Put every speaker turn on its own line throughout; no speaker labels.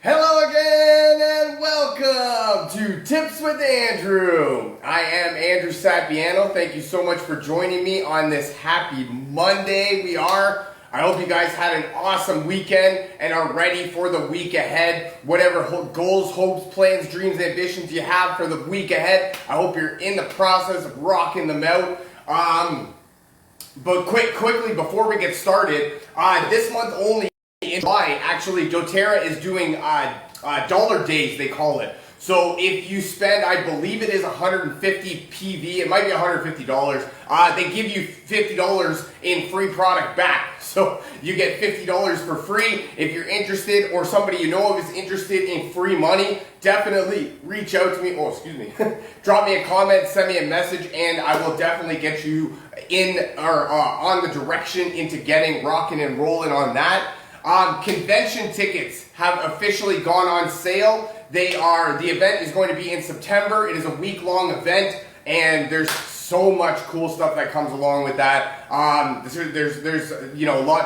Hello again and welcome to Tips with Andrew. I am Andrew Sapiano. Thank you so much for joining me on this happy Monday. I hope you guys had an awesome weekend and are ready for the week ahead. Whatever goals, hopes, plans, dreams, ambitions you have for the week ahead, I hope you're in the process of rocking them out. But quickly before we get started, this month only in July, actually, doTERRA is doing dollar days, they call it. So if you spend, I believe it is 150 PV, it might be $150, they give you $50 in free product back. So you get $50 for free. If you're interested or somebody you know of is interested in free money, definitely reach out to me. Oh, excuse me. Drop me a comment, send me a message, and I will definitely get you in or on the direction into getting rocking and rolling on that. Convention tickets have officially gone on sale. The event is going to be in September. It is a week-long event, and there's so much cool stuff that comes along with that. There's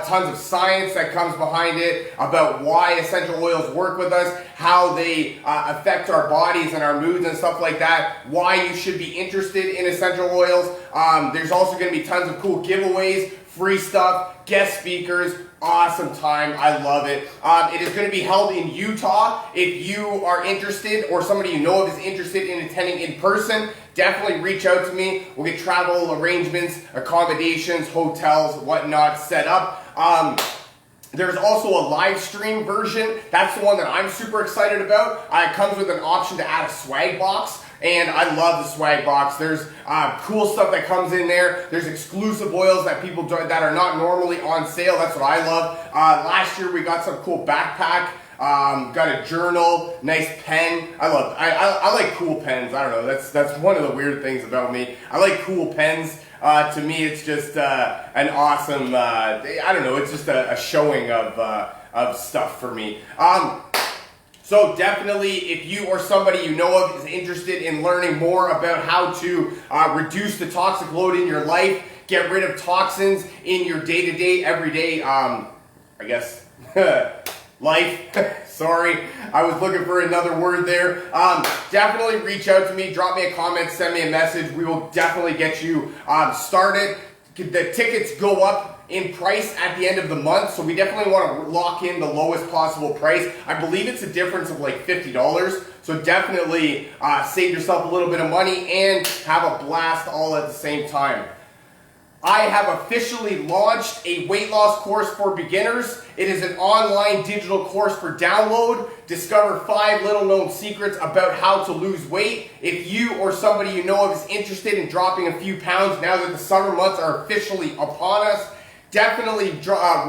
tons of science that comes behind it about why essential oils work with us, how they affect our bodies and our moods and stuff like that, why you should be interested in essential oils. There's also going to be tons of cool giveaways, free stuff, guest speakers. Awesome time. I love it. It is going to be held in Utah. If you are interested or somebody you know of is interested in attending in person, definitely reach out to me. We'll get travel arrangements, accommodations, hotels, whatnot set up. There's also a live stream version. That's the one that I'm super excited about. It comes with an option to add a swag box. And I love the swag box. There's cool stuff that comes in there. There's exclusive oils that that are not normally on sale. That's what I love. Last year we got some cool backpack. Got a journal, nice pen. I like cool pens. I don't know. That's one of the weird things about me. I like cool pens. To me, it's just an awesome. I don't know. It's just a showing of stuff for me. So definitely, if you or somebody you know of is interested in learning more about how to reduce the toxic load in your life, get rid of toxins in your day-to-day, everyday, life. Sorry, I was looking for another word there. Definitely reach out to me, drop me a comment, send me a message. We will definitely get you started. The tickets go up in price at the end of the month, so we definitely want to lock in the lowest possible price. I believe it's a difference of like $50, so definitely save yourself a little bit of money and have a blast all at the same time. I have officially launched a weight loss course for beginners. It is an online digital course for download. Discover 5 little known secrets about how to lose weight. If you or somebody you know of is interested in dropping a few pounds now that the summer months are officially upon us, definitely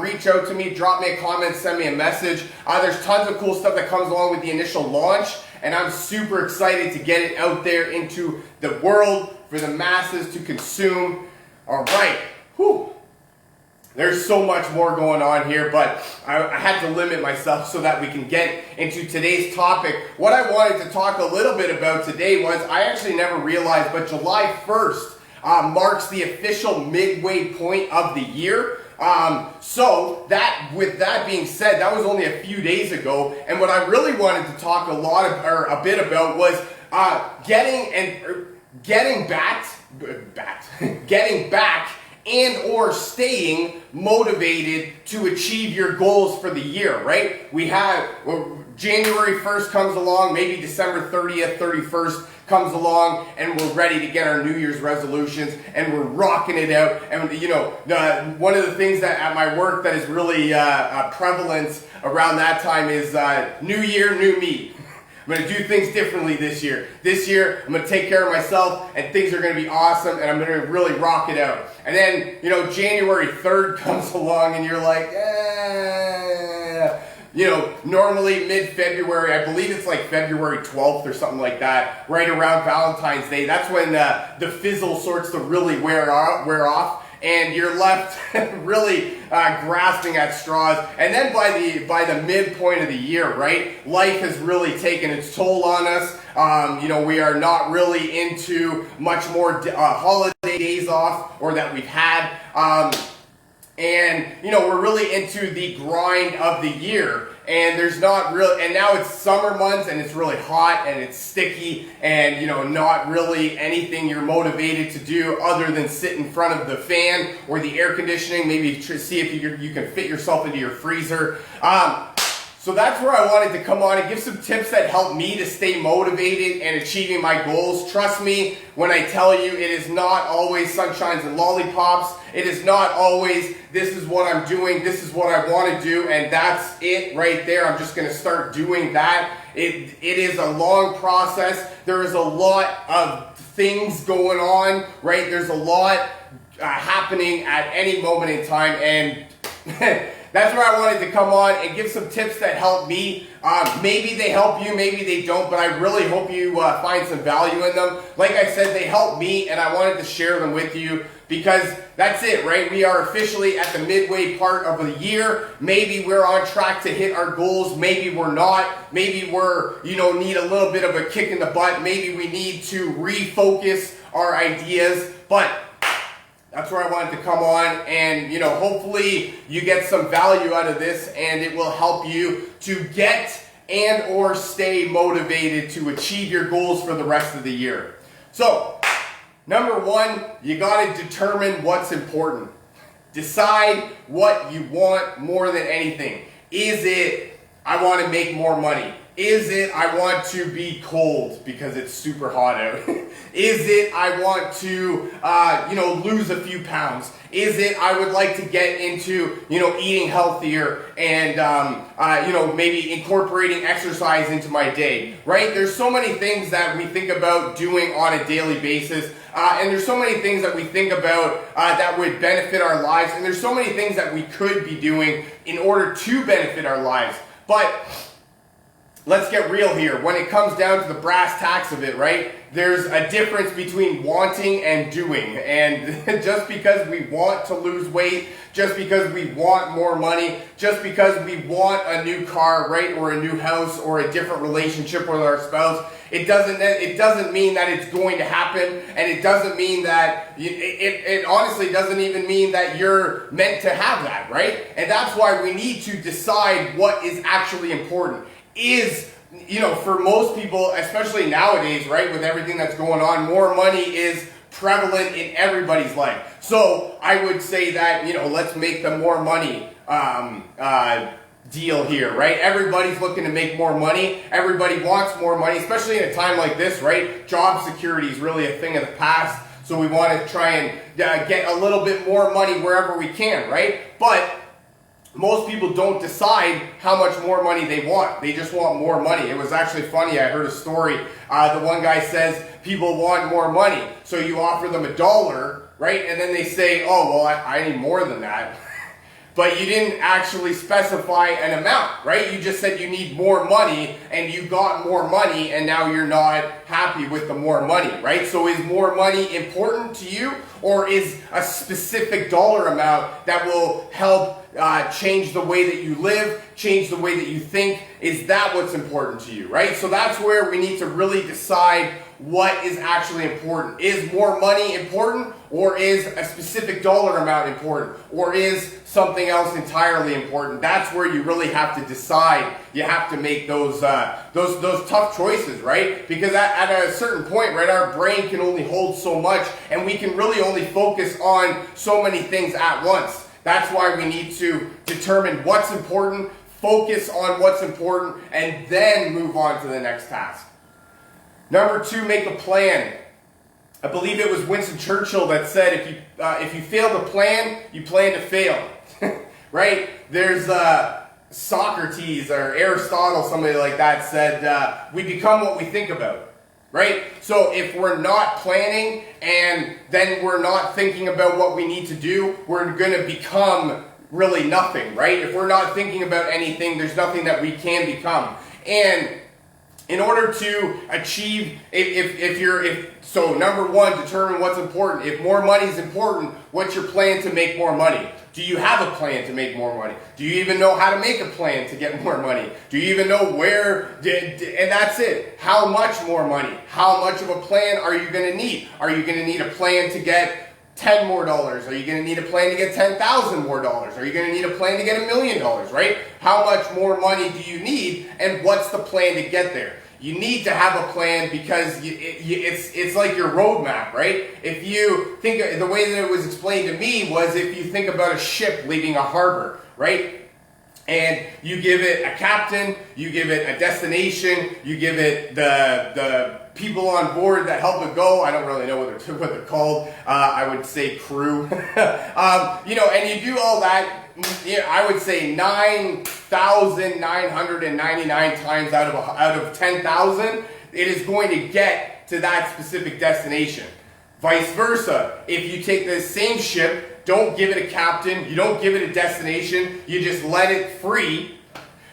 reach out to me, drop me a comment, send me a message. There's tons of cool stuff that comes along with the initial launch, and I'm super excited to get it out there into the world for the masses to consume. All right, there's so much more going on here, but I had to limit myself so that we can get into today's topic. What I wanted to talk a little bit about today was, I actually never realized, but July 1st marks the official midway point of the year. With that being said, that was only a few days ago, and what I really wanted to talk a bit about was getting back and or staying motivated to achieve your goals for the year, right? We have January 1st comes along, maybe December 30th, 31st comes along, and we're ready to get our New Year's resolutions, and we're rocking it out. And one of the things that at my work that is really prevalent around that time is New Year, new me. I'm going to do things differently this year. This year, I'm going to take care of myself, and things are going to be awesome, and I'm going to really rock it out. And then, January 3rd comes along, and you're like, normally mid-February, I believe it's like February 12th or something like that, right around Valentine's Day. That's when the fizzle starts to really wear off. And you're left really grasping at straws. And then by the midpoint of the year, right, life has really taken its toll on us. We are not really into much more holiday days off or that we've had. And, we're really into the grind of the year. And there's not really, and now it's summer months and it's really hot and it's sticky and, not really anything you're motivated to do other than sit in front of the fan or the air conditioning, maybe see if you can fit yourself into your freezer. So that's where I wanted to come on and give some tips that help me to stay motivated and achieving my goals. Trust me when I tell you, it is not always sunshines and lollipops. It is not always, this is what I'm doing, this is what I want to do, and that's it right there. I'm just going to start doing that. It is a long process. There is a lot of things going on, right? There's a lot happening at any moment in time, and that's where I wanted to come on and give some tips that help me. Maybe they help you, maybe they don't, but I really hope you find some value in them. Like I said, they help me, and I wanted to share them with you because that's it, right? We are officially at the midway part of the year. Maybe we're on track to hit our goals. Maybe we're not. Maybe we're, need a little bit of a kick in the butt. Maybe we need to refocus our ideas, but that's where I wanted to come on, and hopefully you get some value out of this, and it will help you to get and or stay motivated to achieve your goals for the rest of the year. So, number one, you got to determine what's important. Decide what you want more than anything. Is it, I want to make more money? Is it, I want to be cold because it's super hot out? Is it, I want to, lose a few pounds? Is it, I would like to get into, eating healthier and, maybe incorporating exercise into my day, right? There's so many things that we think about doing on a daily basis. And there's so many things that we think about that would benefit our lives. And there's so many things that we could be doing in order to benefit our lives. But let's get real here. When it comes down to the brass tacks of it, right? There's a difference between wanting and doing. And just because we want to lose weight, just because we want more money, just because we want a new car, right? Or a new house or a different relationship with our spouse, it doesn't mean that it's going to happen, and it doesn't mean that, it honestly doesn't even mean that you're meant to have that, right? And that's why we need to decide what is actually important. For most people, especially nowadays, right, with everything that's going on, more money is prevalent in everybody's life. So I would say that, let's make the more money deal here, right? Everybody's looking to make more money. Everybody wants more money, especially in a time like this, right? Job security is really a thing of the past. So we want to try and get a little bit more money wherever we can, right? But most people don't decide how much more money they want. They just want more money. It was actually funny. I heard a story. The one guy says people want more money. So you offer them $1, right? And then they say, oh, well, I need more than that. But you didn't actually specify an amount, right? You just said you need more money, and you got more money, and now you're not happy with the more money, right? So is more money important to you, or is a specific dollar amount that will help change the way that you live, change the way that you think? Is that what's important to you, right? So that's where we need to really decide what is actually important. Is more money important, or is a specific dollar amount important, or is something else entirely important? That's where you really have to decide. You have to make those tough choices, right? Because at a certain point, right, our brain can only hold so much, and we can really only focus on so many things at once. That's why we need to determine what's important, focus on what's important, and then move on to the next task. Number 2, make a plan. I believe it was Winston Churchill that said, if you fail to plan, you plan to fail. Right? There's Socrates or Aristotle, somebody like that, said, we become what we think about. Right? So if we're not planning and then we're not thinking about what we need to do, we're going to become really nothing, right? If we're not thinking about anything, there's nothing that we can become. And in order to achieve, so number 1, determine what's important. If more money is important, what's your plan to make more money? Do you have a plan to make more money? Do you even know how to make a plan to get more money? Do you even know where, and that's it. How much more money? How much of a plan are you going to need? Are you going to need a plan to get $10 more? Are you going to need a plan to get $10,000 more? Are you going to need a plan to get $1 million, right? How much more money do you need, and what's the plan to get there? You need to have a plan because it's like your roadmap, right? If you think, the way that it was explained to me was if you think about a ship leaving a harbor, right? And you give it a captain, you give it a destination, you give it the people on board that help it go. I don't really know what they're called. I would say crew. And you do all that. I would say 9,999 times out of 10,000, it is going to get to that specific destination. Vice versa, if you take this same ship, don't give it a captain, you don't give it a destination, you just let it free,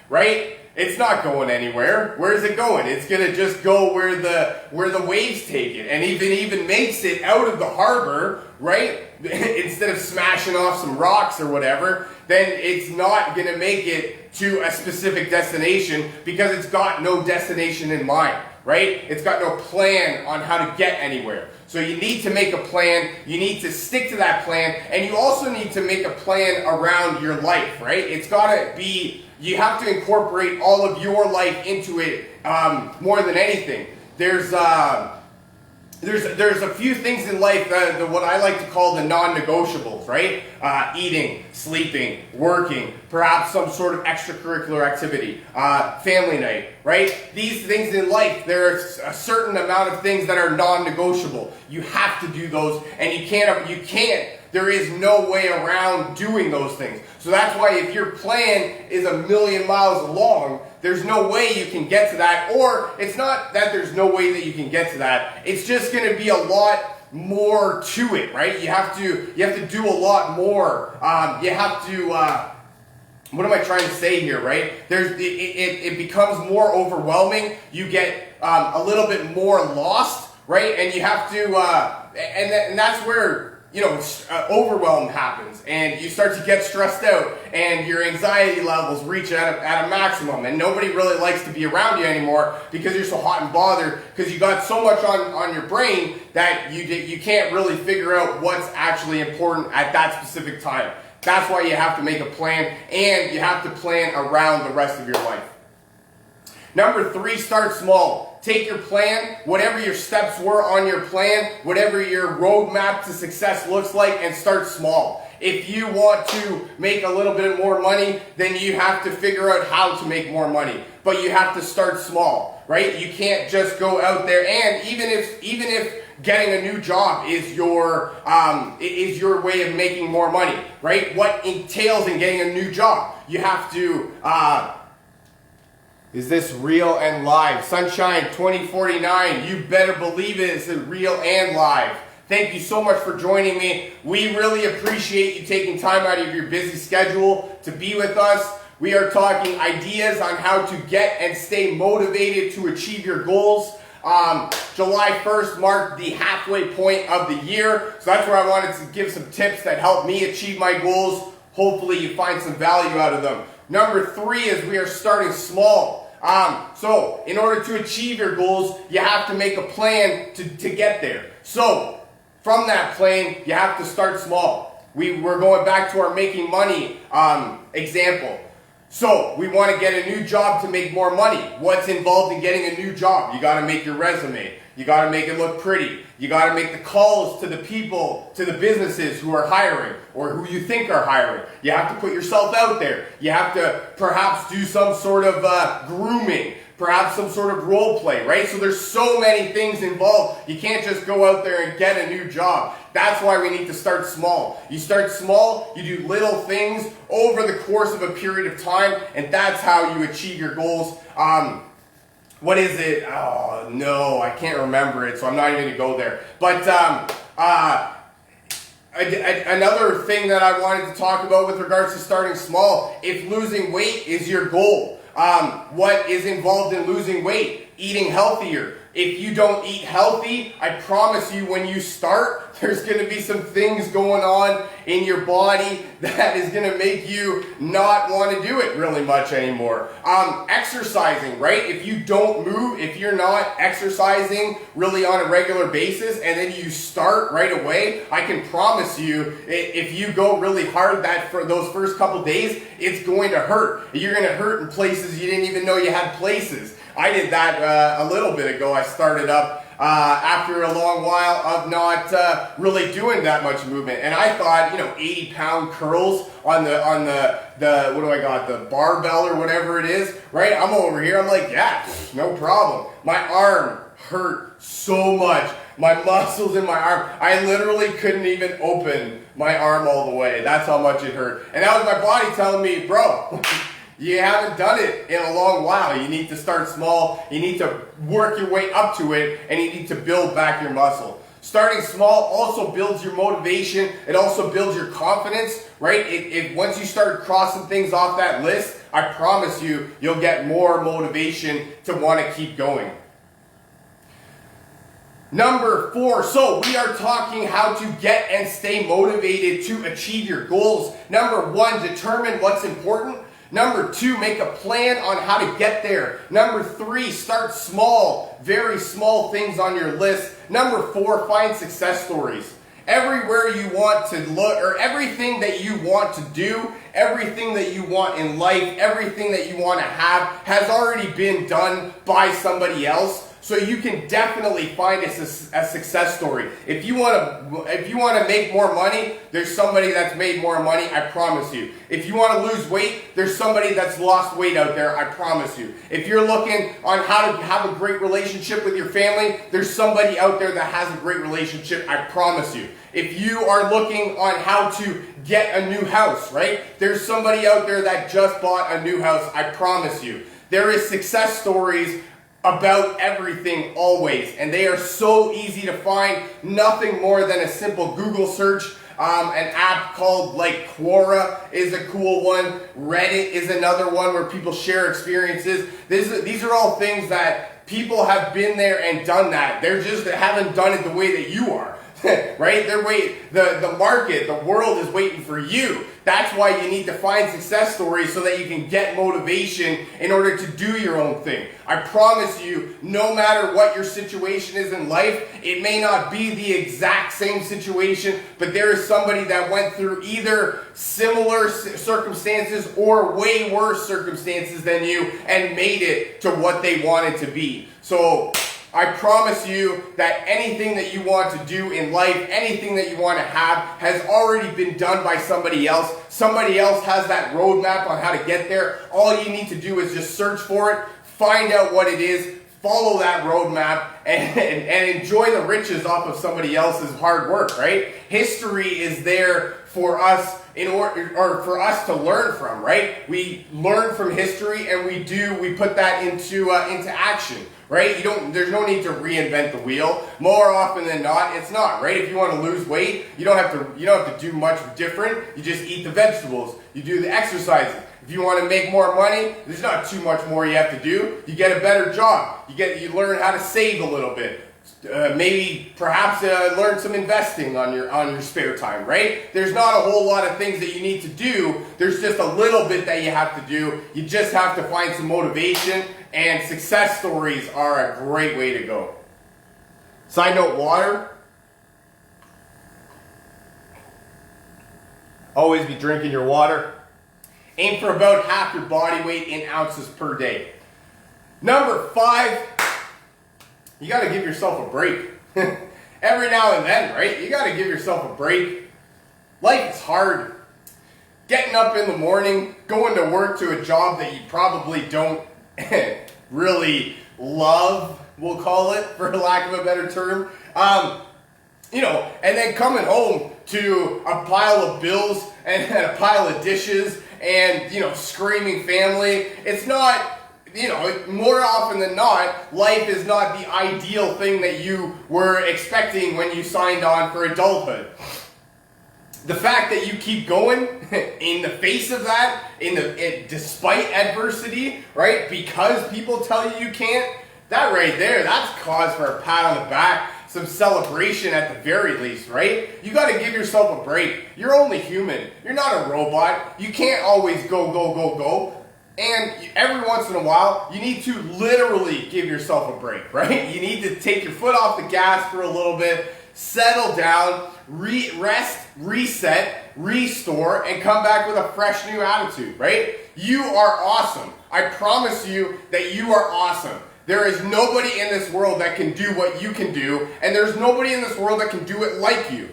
right? It's not going anywhere. Where is it going? It's going to just go where the waves take it, and even makes it out of the harbor, right? Instead of smashing off some rocks or whatever, then it's not going to make it to a specific destination because it's got no destination in mind, right? It's got no plan on how to get anywhere. So you need to make a plan, you need to stick to that plan, and you also need to make a plan around your life, right? It's got to be, you have to incorporate all of your life into it more than anything. There's a few things in life, what I like to call the non-negotiables, right? Eating, sleeping, working, perhaps some sort of extracurricular activity, family night, right? These things in life, there's a certain amount of things that are non-negotiable. You have to do those, and you can't, there is no way around doing those things. So that's why if your plan is 1,000,000 miles long, there's no way you can get to that, or it's not that there's no way that you can get to that, it's just going to be a lot more to it, right? You have to do a lot more. You have to, what am I trying to say here, right? It becomes more overwhelming. You get a little bit more lost, right? And you have to, and that's where, overwhelm happens, and you start to get stressed out, and your anxiety levels reach at a maximum, and nobody really likes to be around you anymore because you're so hot and bothered because you got so much on your brain that you can't really figure out what's actually important at that specific time. That's why you have to make a plan, and you have to plan around the rest of your life. Number 3, start small. Take your plan, whatever your steps were on your plan, whatever your roadmap to success looks like, and start small. If you want to make a little bit more money, then you have to figure out how to make more money. But you have to start small, right? You can't just go out there, and even if getting a new job is your way of making more money, right? What entails in getting a new job? You have to is this real and live? Sunshine 2049, you better believe it is real and live. Thank you so much for joining me. We really appreciate you taking time out of your busy schedule to be with us. We are talking ideas on how to get and stay motivated to achieve your goals. July 1st marked the halfway point of the year, so that's where I wanted to give some tips that help me achieve my goals. Hopefully you find some value out of them. Number 3 is we are starting small. So in order to achieve your goals, you have to make a plan to get there. So from that plan, you have to start small. We're going back to our making money example. So we want to get a new job to make more money. What's involved in getting a new job? You got to make your resume. You got to make it look pretty. You got to make the calls to the people, to the businesses who are hiring or who you think are hiring. You have to put yourself out there. You have to perhaps do some sort of grooming, perhaps some sort of role play, right? So there's so many things involved. You can't just go out there and get a new job. That's why we need to start small. You start small, you do little things over the course of a period of time, and that's how you achieve your goals. What is it? Oh, no, I can't remember it, so I'm not even going to go there. But another thing that I wanted to talk about with regards to starting small, if losing weight is your goal, what is involved in losing weight? Eating healthier, If you don't eat healthy, I promise you when you start, there's going to be some things going on in your body that is going to make you not want to do it really much anymore. Exercising, right? If you don't move, if you're not exercising really on a regular basis and then you start right away, I can promise you if you go really hard for those first couple days, it's going to hurt. You're going to hurt in places you didn't even know you had places. I did that a little bit ago. I started up after a long while of not really doing that much movement, and I thought, 80-pound curls on the what do I got, the barbell or whatever it is, right? I'm over here. I'm like, yeah, no problem. My arm hurt so much. My muscles in my arm, I literally couldn't even open my arm all the way. That's how much it hurt, and that was my body telling me, bro. You haven't done it in a long while. You need to start small. You need to work your way up to it, and you need to build back your muscle. Starting small also builds your motivation. It also builds your confidence, right? Once you start crossing things off that list, I promise you, you'll get more motivation to want to keep going. Number 4, so we are talking how to get and stay motivated to achieve your goals. Number 1, determine what's important. Number 2, make a plan on how to get there. Number 3, start small, very small things on your list. Number 4, find success stories. Everywhere you want to look, or everything that you want to do, everything that you want in life, everything that you want to have has already been done by somebody else. So you can definitely find a success story. If you want to make more money, there's somebody that's made more money, I promise you. If you want to lose weight, there's somebody that's lost weight out there, I promise you. If you're looking on how to have a great relationship with your family, there's somebody out there that has a great relationship, I promise you. If you are looking on how to get a new house, right? There's somebody out there that just bought a new house, I promise you. There is success stories about everything always, and they are so easy to find. Nothing more than a simple Google search. An app called Quora is a cool one. Reddit is another one where people share experiences. These are all things that people have been there and done that. They just haven't done it the way that you are. Right? The market, the world is waiting for you. That's why you need to find success stories so that you can get motivation in order to do your own thing. I promise you, no matter what your situation is in life, it may not be the exact same situation, but there is somebody that went through either similar circumstances or way worse circumstances than you and made it to what they wanted to be. So I promise you that anything that you want to do in life, anything that you want to have, has already been done by somebody else. Somebody else has that roadmap on how to get there. All you need to do is just search for it, find out what it is, follow that roadmap, and enjoy the riches off of somebody else's hard work, right? History is there for us for us to learn from, right? We learn from history and we put that into action, right? There's no need to reinvent the wheel. More often than not, it's not, right? If you want to lose weight, you don't have to do much different. You just eat the vegetables. You do the exercises. If you want to make more money, there's not too much more you have to do. You get a better job. You learn how to save a little bit. Perhaps learn some investing on your spare time, right? There's not a whole lot of things that you need to do. There's just a little bit that you have to do. You just have to find some motivation, and success stories are a great way to go. Side note, water. Always be drinking your water. Aim for about half your body weight in ounces per day. Number 5, you got to give yourself a break. Every now and then, right? You got to give yourself a break. Life is hard. Getting up in the morning, going to work to a job that you probably don't really love, we'll call it, for lack of a better term. And then coming home to a pile of bills and a pile of dishes and, screaming family. It's not, more often than not, life is not the ideal thing that you were expecting when you signed on for adulthood. The fact that you keep going in the face of that, despite adversity, right? Because people tell you you can't, That right there, that's cause for a pat on the back, some celebration at the very least, right? You got to give yourself a break. You're only human. You're not a robot. You can't always go, go, go, go. And every once in a while, you need to literally give yourself a break, right? You need to take your foot off the gas for a little bit, settle down, rest, reset, restore, and come back with a fresh new attitude, right? You are awesome. I promise you that you are awesome. There is nobody in this world that can do what you can do, and there's nobody in this world that can do it like you.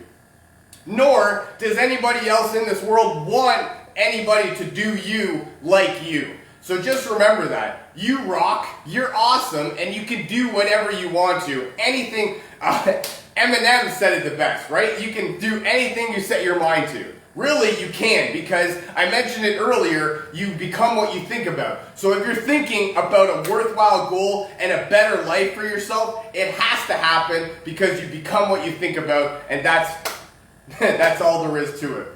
Nor does anybody else in this world want anybody to do you like you. So just remember that. You rock, you're awesome, and you can do whatever you want to. Anything, Eminem said it the best, right? You can do anything you set your mind to. Really, you can, because I mentioned it earlier, you become what you think about. So if you're thinking about a worthwhile goal and a better life for yourself, it has to happen because you become what you think about, and that's all there is to it.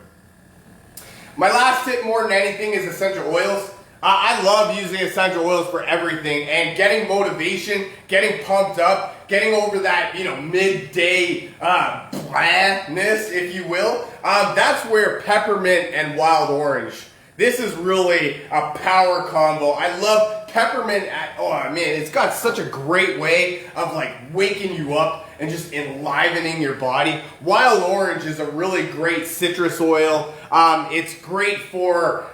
My last tip more than anything is essential oils. I love using essential oils for everything, and getting motivation, getting pumped up, getting over that, midday blandness, if you will. That's where peppermint and wild orange. This is really a power combo. I love peppermint. It's got such a great way of waking you up and just enlivening your body. Wild orange is a really great citrus oil. It's great for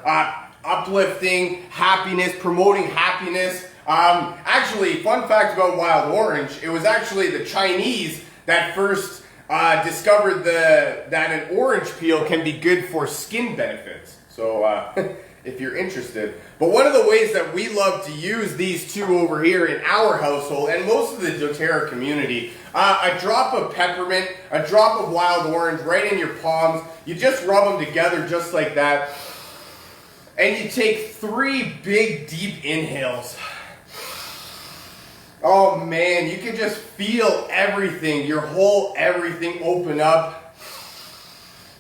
uplifting, happiness, promoting happiness. Actually, fun fact about wild orange, it was actually the Chinese that first discovered that an orange peel can be good for skin benefits. So if you're interested. But one of the ways that we love to use these two over here in our household and most of the doTERRA community, a drop of peppermint, a drop of wild orange right in your palms. You just rub them together just like that. And you take 3 big deep inhales. Oh man, you can just feel everything, your whole everything open up.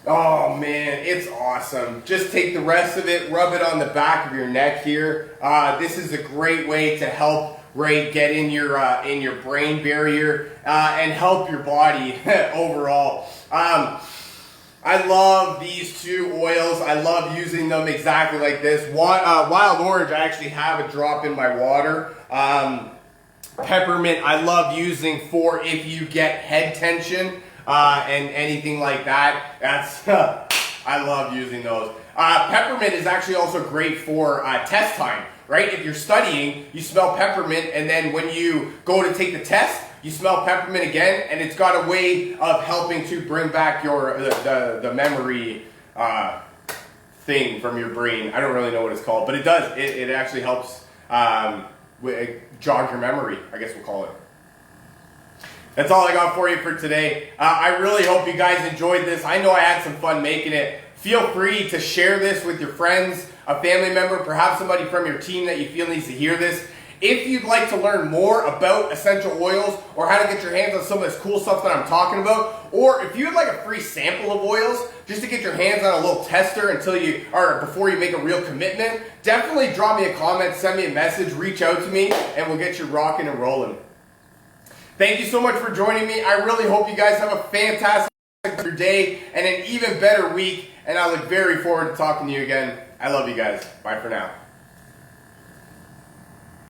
Oh man, it's awesome. Just take the rest of it, rub it on the back of your neck here. This is a great way to help get in your brain barrier and help your body overall. I love these two oils. I love using them exactly like this. Wild orange, I actually have a drop in my water. Peppermint, I love using for if you get head tension and anything like that. I love using those. Peppermint is actually also great for test time, right? If you're studying, you smell peppermint, and then when you go to take the test, you smell peppermint again, and it's got a way of helping to bring back the memory thing from your brain. I don't really know what it's called, but it does. It actually helps jog your memory, I guess we'll call it. That's all I got for you for today. I really hope you guys enjoyed this. I know I had some fun making it. Feel free to share this with your friends, a family member, perhaps somebody from your team that you feel needs to hear this. If you'd like to learn more about essential oils or how to get your hands on some of this cool stuff that I'm talking about, or if you'd like a free sample of oils just to get your hands on a little tester before you make a real commitment, definitely drop me a comment, send me a message, reach out to me, and we'll get you rocking and rolling. Thank you so much for joining me. I really hope you guys have a fantastic day and an even better week, and I look very forward to talking to you again. I love you guys. Bye for now.